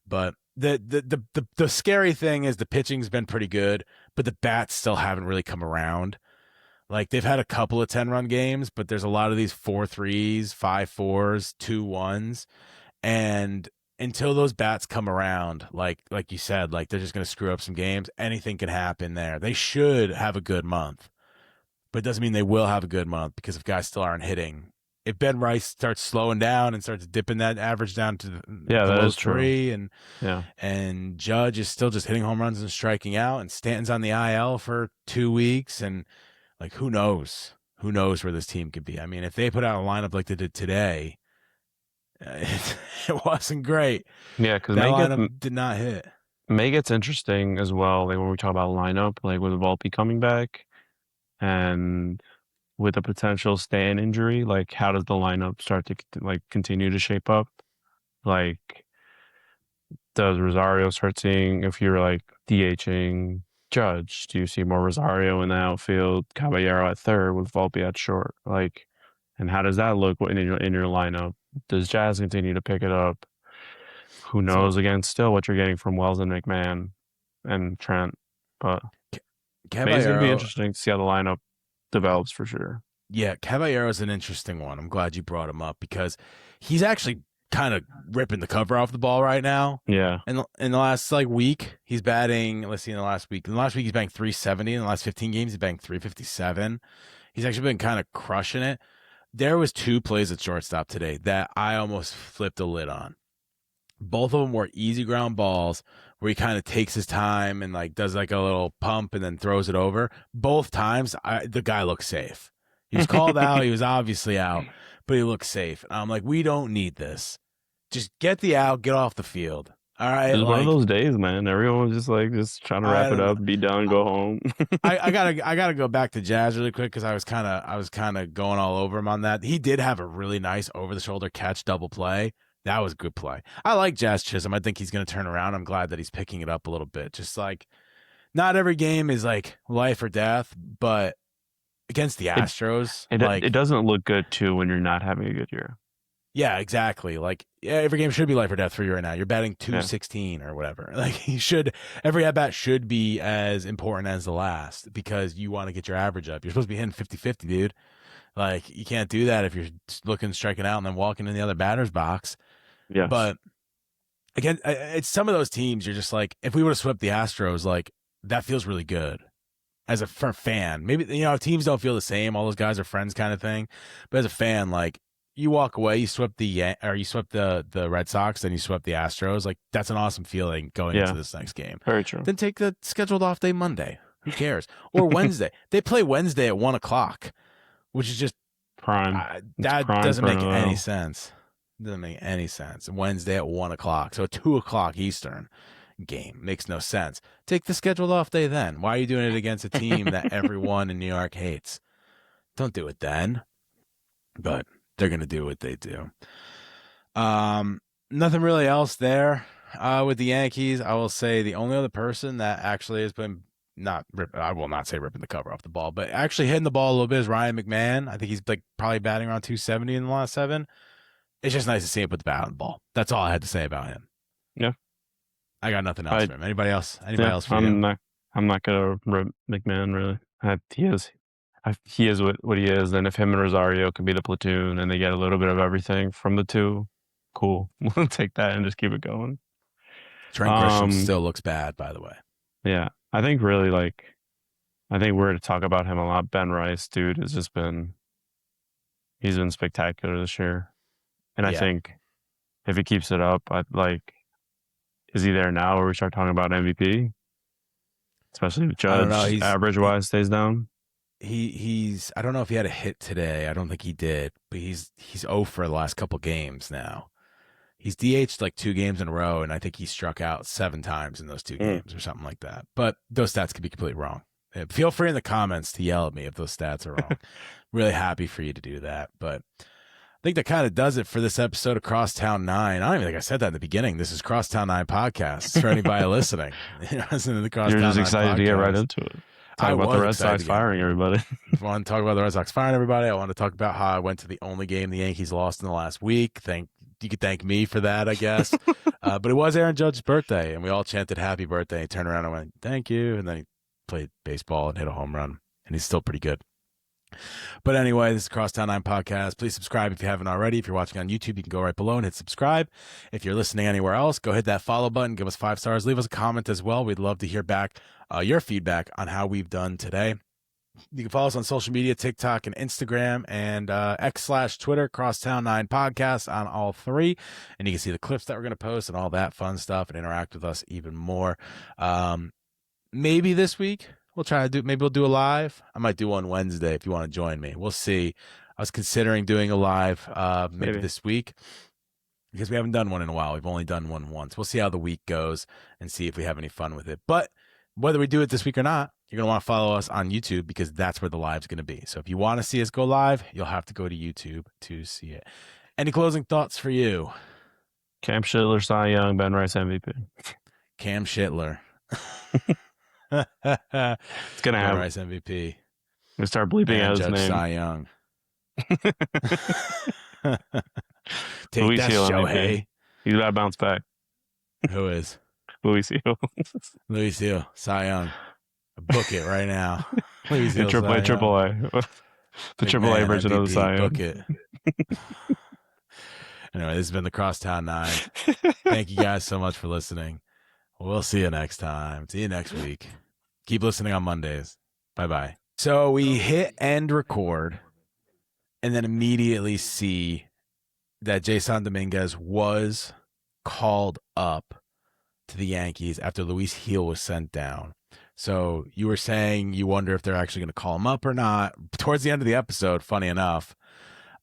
But the scary thing is the pitching's been pretty good, but the bats still haven't really come around. Like they've had a couple of 10-run games, but there's a lot of these 4-3s, 5-4s, 2-1s, and until those bats come around, like you said, like they're just going to screw up some games. Anything can happen there. They should have a good month, but it doesn't mean they will have a good month, because if guys still aren't hitting, if Ben Rice starts slowing down and starts dipping that average down to that below is true. 3, Yeah. and Judge is still just hitting home runs and striking out, and Stanton's on the IL for 2 weeks, and like who knows where this team could be. I mean, if they put out a lineup like they did today, it wasn't great. Yeah, because That lineup did not hit. May gets interesting as well. Like when we talk about lineup, like with Volpe coming back, and with a potential Stan injury, like how does the lineup start to like continue to shape up? Like, does Rosario start seeing, if you're like DHing Judge, do you see more Rosario in the outfield, Caballero at third with Volpe at short? Like, and how does that look in your lineup? Does Jazz continue to pick it up? Who knows? Again, still what you're getting from Wells and McMahon and Trent, but May's gonna be interesting to see how the lineup develops for sure. Yeah, Caballero is an interesting one. I'm glad you brought him up, because he's actually kind of ripping the cover off the ball right now. Yeah. In the last week, he's batting. Let's see, in the last week he's batting 370. In the last 15 games, he's batting 357. He's actually been kind of crushing it. There was 2 plays at shortstop today that I almost flipped a lid on. Both of them were easy ground balls where he kind of takes his time and like does like a little pump and then throws it over. Both times, the guy looked safe. He was called out. He was obviously out, but he looked safe. And I'm like, we don't need this. Just get the out, get off the field. All right. It was one of those days, man. Everyone was just trying to wrap it up, be done, go home. I gotta go back to Jazz really quick, because I was kind of going all over him on that. He did have a really nice over the shoulder catch double play. That was a good play. I like Jazz Chisholm. I think he's going to turn around. I'm glad that he's picking it up a little bit. Just like, not every game is like life or death, but against the Astros, it doesn't look good too when you're not having a good year. Yeah, exactly. Like, every game should be life or death for you right now. You're batting 216 or whatever. Like, every at bat should be as important as the last, because you want to get your average up. You're supposed to be hitting 50-50, dude. Like, you can't do that if you're looking, striking out, and then walking in the other batter's box. Yeah. But again, it's some of those teams you're just like, if we would have swept the Astros, like, that feels really good as a fan. Maybe, teams don't feel the same. All those guys are friends kind of thing. But as a fan, like, you walk away, you swept the Red Sox, then you swept the Astros. Like, that's an awesome feeling going into this next game. Very true. Then take the scheduled off day Monday. Who cares? Or Wednesday. They play Wednesday at 1:00, which is just prime. It's That prime doesn't for an make any OL. sense. Doesn't make any sense. Wednesday at 1:00, so 2:00 Eastern game makes no sense. Take the scheduled off day then. Why are you doing it against a team that everyone in New York hates? Don't do it then. But they're gonna do what they do. Nothing really else there with the Yankees. I will say the only other person that actually has been I will not say ripping the cover off the ball, but actually hitting the ball a little bit is Ryan McMahon. I think he's like probably batting around 270 in the last 7. It's just nice to see him put the bat on the ball. That's all I had to say about him. Yeah. I got nothing else for him. Anybody else? Anybody else for I'm you? I'm not gonna rip McMahon really. He is what he is. And if him and Rosario can be the platoon and they get a little bit of everything from the two, cool. We'll take that and just keep it going. Trent Grisham still looks bad, by the way. Yeah, I think really I think we're to talk about him a lot. Ben Rice, dude, he's been spectacular this year, and I think if he keeps it up, is he there now where we start talking about MVP? Especially if Judge average wise stays down. He's I don't know if he had a hit today. I don't think he did, but he's 0 for the last couple games now. He's DH'd like 2 games in a row, and I think he struck out 7 times in those 2 games or something like that. But those stats could be completely wrong. Feel free in the comments to yell at me if those stats are wrong. Really happy for you to do that. But I think that kind of does it for this episode of Crosstown 9. I don't even think I said that in the beginning. This is Crosstown 9 podcast. It's for anybody listening. Listening to the Crosstown 9 You're just excited to get right into it. Talk about the Red Sox firing everybody. I want to talk about the Red Sox firing everybody. I want to talk about how I went to the only game the Yankees lost in the last week. You could thank me for that, I guess. But it was Aaron Judge's birthday, and we all chanted happy birthday. He turned around and went, thank you. And then he played baseball and hit a home run, and he's still pretty good. But anyway, this is Crosstown 9 podcast. Please subscribe if you haven't already. If you're watching on YouTube, you can go right below and hit subscribe. If you're listening anywhere else, go hit that follow button. Give us 5 stars. Leave us a comment as well. We'd love to hear back your feedback on how we've done today. You can follow us on social media, TikTok and Instagram, and X/Twitter, Crosstown 9 podcast on all 3. And you can see the clips that we're going to post and all that fun stuff and interact with us even more. Maybe this week we'll do a live. I might do one Wednesday if you want to join me. We'll see. I was considering doing a live maybe this week because we haven't done one in a while. We've only done one once. We'll see how the week goes and see if we have any fun with it. But whether we do it this week or not, you're going to want to follow us on YouTube because that's where the live's going to be. So if you want to see us go live, you'll have to go to YouTube to see it. Any closing thoughts for you? Cam Shittler, Cy Young, Ben Rice MVP. Cam Shittler. It's going to happen. Rice MVP. We start bleeping out his name. Cy Young. Take Luis that, Hill Shohei. MVP. He's about to bounce back. Who is? Luis Hill. Luis Hill. Cy Young. Book it right now. Luis Hill. Triple A. The Triple A version of the Cy Young. Book it. Anyway, this has been the Crosstown 9. Thank you guys so much for listening. We'll see you next time. See you next week. Keep listening on Mondays. Bye-bye. So we hit end record and then immediately see that Jasson Domínguez was called up to the Yankees after Luis Hill was sent down. So you were saying you wonder if they're actually going to call him up or not. Towards the end of the episode, funny enough,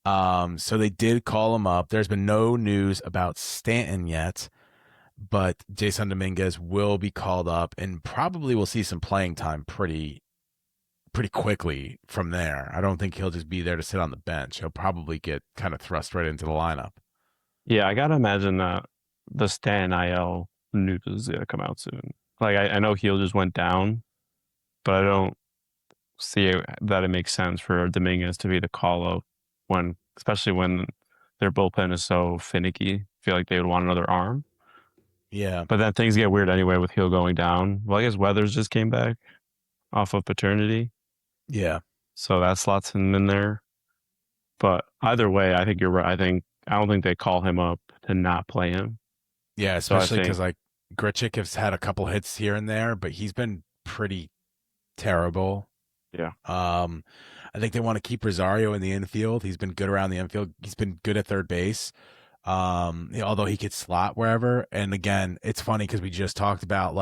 so they did call him up. There's been no news about Stanton yet, but Jasson Domínguez will be called up and probably will see some playing time pretty quickly from there. I don't think he'll just be there to sit on the bench. He'll probably get kind of thrust right into the lineup. Yeah, I got to imagine that the Stanton IL news is going to come out soon. Like, I know Hill just went down, but I don't see that it makes sense for Domínguez to be the call-up especially when their bullpen is so finicky. I feel like they would want another arm. Yeah. But then things get weird anyway with Hill going down. Well, I guess Weathers just came back off of paternity. Yeah. So that slots him in there. But either way, I think you're right. I don't think they call him up to not play him. Yeah, especially because Grichuk has had a couple hits here and there, but he's been pretty terrible. Yeah. I think they want to keep Rosario in the infield. He's been good around the infield. He's been good at third base. Although he could slot wherever. And again, it's funny because we just talked about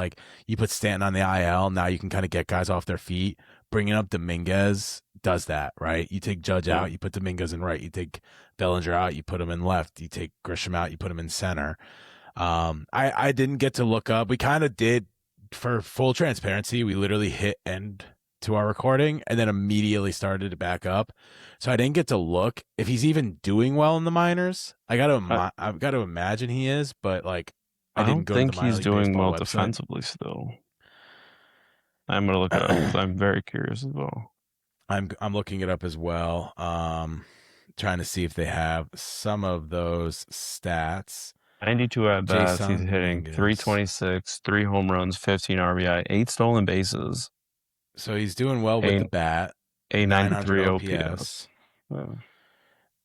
you put Stanton on the IL. Now you can kind of get guys off their feet. Bringing up Domínguez does that, right? You take Judge Yeah. out, you put Domínguez in right. You take Bellinger out, you put him in left. You take Grisham out, you put him in center. I didn't get to look up. We kind of did, for full transparency. We literally hit end to our recording and then immediately started to back up. So I didn't get to look if he's even doing well in the minors. I've got to imagine he is, but like I I didn't don't go to the think minor he's league doing baseball well website. defensively still. I'm gonna look it up because I'm very curious as well. I'm looking it up as well. Trying to see if they have some of those stats. 92 at bats. He's Jasson hitting Domínguez. 326, 3 home runs, 15 RBI, 8 stolen bases, So he's doing well with the a bat. a 900 93 OPS. OPS. Yeah.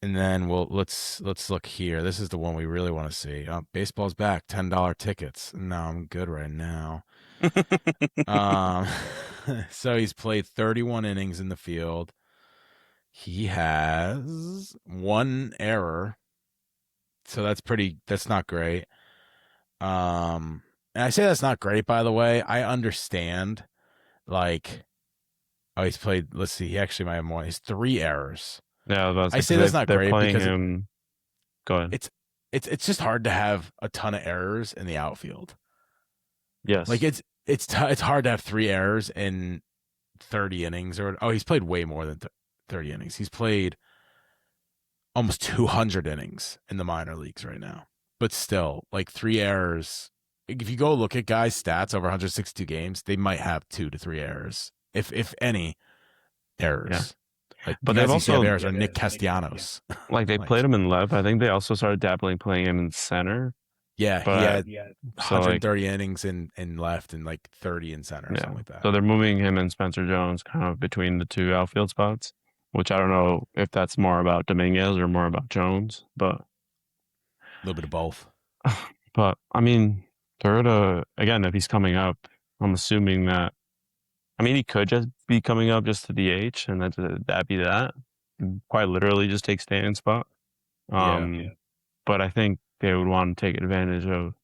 And then let's look here. This is the one we really want to see. Baseball's back. $10 tickets. No, I'm good right now. Um, so he's played 31 innings in the field. He has one error, so that's not great. And I say that's not great, by the way. I understand. Like, oh, he's played. Let's see. He actually might have more. He's 3 errors. Yeah, that's I say because that's not they're great playing because him. Go ahead. it's just hard to have a ton of errors in the outfield. Like Yes. it's hard to have 3 errors in 30 innings or he's played way more than 30 innings. He's played almost 200 innings in the minor leagues right now. But still, like 3 errors. If you go look at guys' stats over 162 games, they might have 2 to 3 errors, if any Yeah. errors. Like the But they've guys you see have also errors are Nick Castellanos. like they Like, played him in left. I think they also started dabbling playing him in center. yeah, he But had so like 130 innings in left and like 30 in center or yeah. something like that. So they're moving him and Spencer Jones kind of between the two outfield spots, which I don't know if that's more about Dominguez or more about Jones, but A little bit of both. I mean, they're again, if he's coming up, I'm assuming that I mean he could just be coming up just to DH and that be that. Quite literally just take Stanton's spot. Yeah. But I think they would want to take advantage of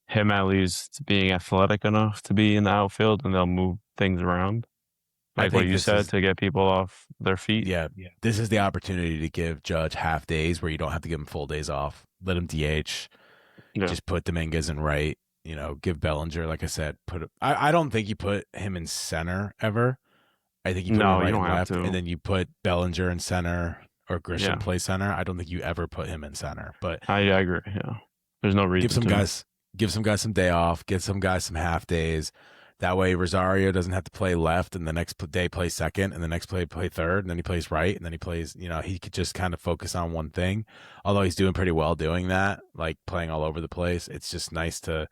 him at least being athletic enough to be in the outfield and they'll move things around. I Like what think you this said, is to get people off their feet. yeah, this is the opportunity to give Judge half days where you don't have to give him full days off. Let him DH. Yeah. Just put Dominguez in right. Give Bellinger, like I said, I don't think you put him in center ever. I think you put him in No, you right don't and have left, and to. then you put Bellinger in center or Grisham Yeah. play center. I don't think you ever put him in center. But I agree. Yeah. There's no give reason some to. guys some day off, get some guys some half days. That way Rosario doesn't have to play left and the next day play second and the next play third and then he plays right and then he plays, he could just kind of focus on one thing. Although he's doing pretty well doing that, like playing all over the place. It's just nice to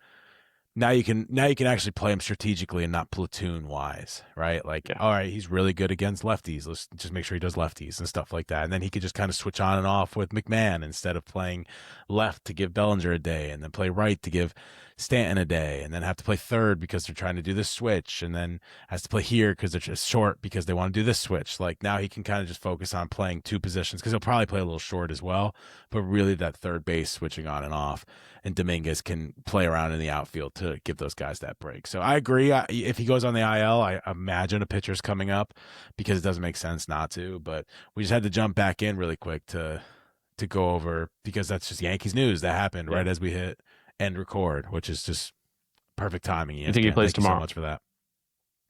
now you can actually play him strategically and not platoon wise, right? Like, Yeah. all right, he's really good against lefties. Let's just make sure he does lefties and stuff like that. And then he could just kind of switch on and off with McMahon instead of playing left to give Bellinger a day and then play right to give Stanton a day and then have to play third because they're trying to do this switch and then has to play here because they're just short because they want to do this switch. Like now he can kind of just focus on playing two positions because he'll probably play a little short as well, but really that third base switching on and off. And Domínguez can play around in the outfield to give those guys that break. So I agree. If he goes on the IL, I imagine a pitcher's coming up because it doesn't make sense not to. But we just had to jump back in really quick to go over because that's just Yankees news that happened right as we hit end record, which is just perfect timing. ESPN. You think he plays Thank you so tomorrow? much for that.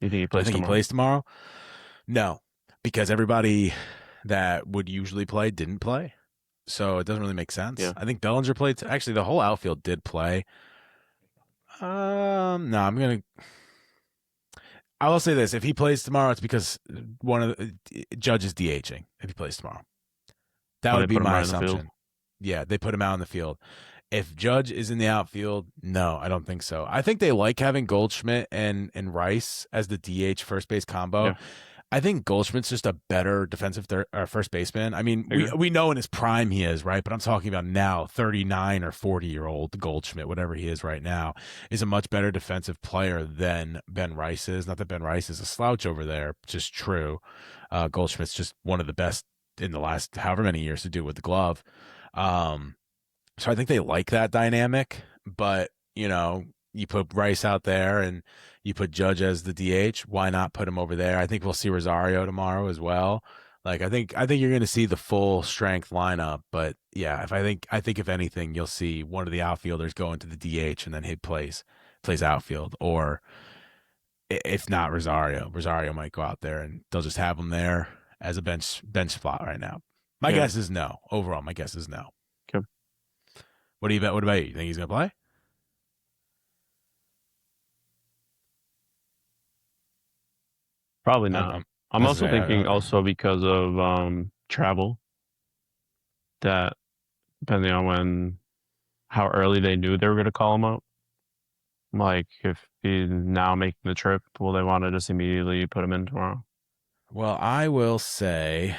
You think he Do I plays think tomorrow? he plays tomorrow? No, because everybody that would usually play didn't play. So it doesn't really make sense. Yeah. I think Bellinger played. Actually, the whole outfield did play. No, I will say this: if he plays tomorrow, it's because one of the Judge is DHing. If he plays tomorrow, that Oh, would they be put him my right in the field? assumption. Yeah, they put him out in the field. If Judge is in the outfield, no, I don't think so. I think they like having Goldschmidt and Rice as the DH first base combo. Yeah. I think Goldschmidt's just a better defensive first baseman. I mean, Agree. we know in his prime he is, right? But I'm talking about now, 39 or 40-year-old Goldschmidt, whatever he is right now, is a much better defensive player than Ben Rice is. Not that Ben Rice is a slouch over there, just true. Goldschmidt's just one of the best in the last however many years to do it with the glove. So I think they like that dynamic, but you put Rice out there and you put Judge as the DH. Why not put him over there? I think we'll see Rosario tomorrow as well. Like I think you're going to see the full strength lineup, but yeah, I think if anything, you'll see one of the outfielders go into the DH and then he plays outfield, or if not Rosario might go out there and they'll just have him there as a bench spot right now. My guess is no. Overall, my guess is no. Okay. What do you bet? What about you? You think he's going to play? Probably not. I'm also thinking also because of travel, that depending on how early they knew they were going to call him up. Like if he's now making the trip, will they want to just immediately put him in tomorrow? Well, I will say.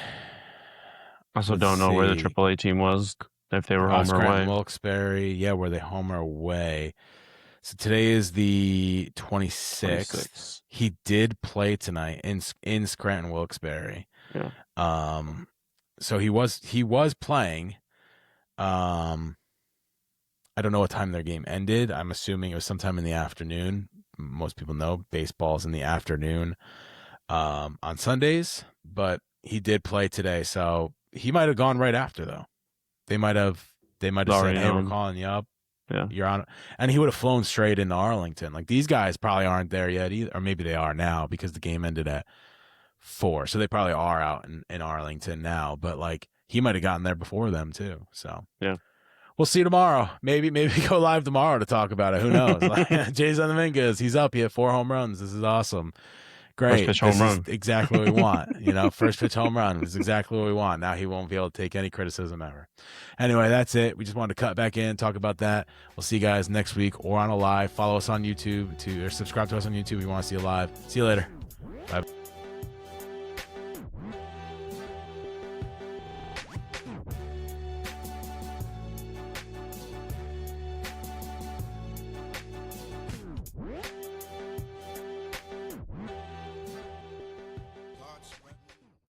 Also, don't know where the AAA team was, if they were home or away. Wilkes-Barre, yeah, were they home or away? So today is the 26th. He did play tonight in Scranton Wilkes-Barre. Yeah. So he was playing. I don't know what time their game ended. I'm assuming it was sometime in the afternoon. Most people know baseball's in the afternoon on Sundays, but he did play today, so he might have gone right after though. They might have said, "Hey, we're calling you up. Yeah, you're on," and he would have flown straight into Arlington. Like these guys probably aren't there yet either, or maybe they are now because the game ended at 4, so they probably are out in Arlington now. But like he might have gotten there before them too. So yeah, we'll see tomorrow. Maybe go live tomorrow to talk about it. Who knows? Like, Jasson Domínguez, he's up. He had 4 home runs. This is awesome. Great. First pitch home run. Exactly what we want. First pitch home run is exactly what we want. Now he won't be able to take any criticism ever. Anyway, that's it. We just wanted to cut back in, talk about that. We'll see you guys next week or on a live. Follow us on YouTube or subscribe to us on YouTube if you want to see a live. See you later. Bye.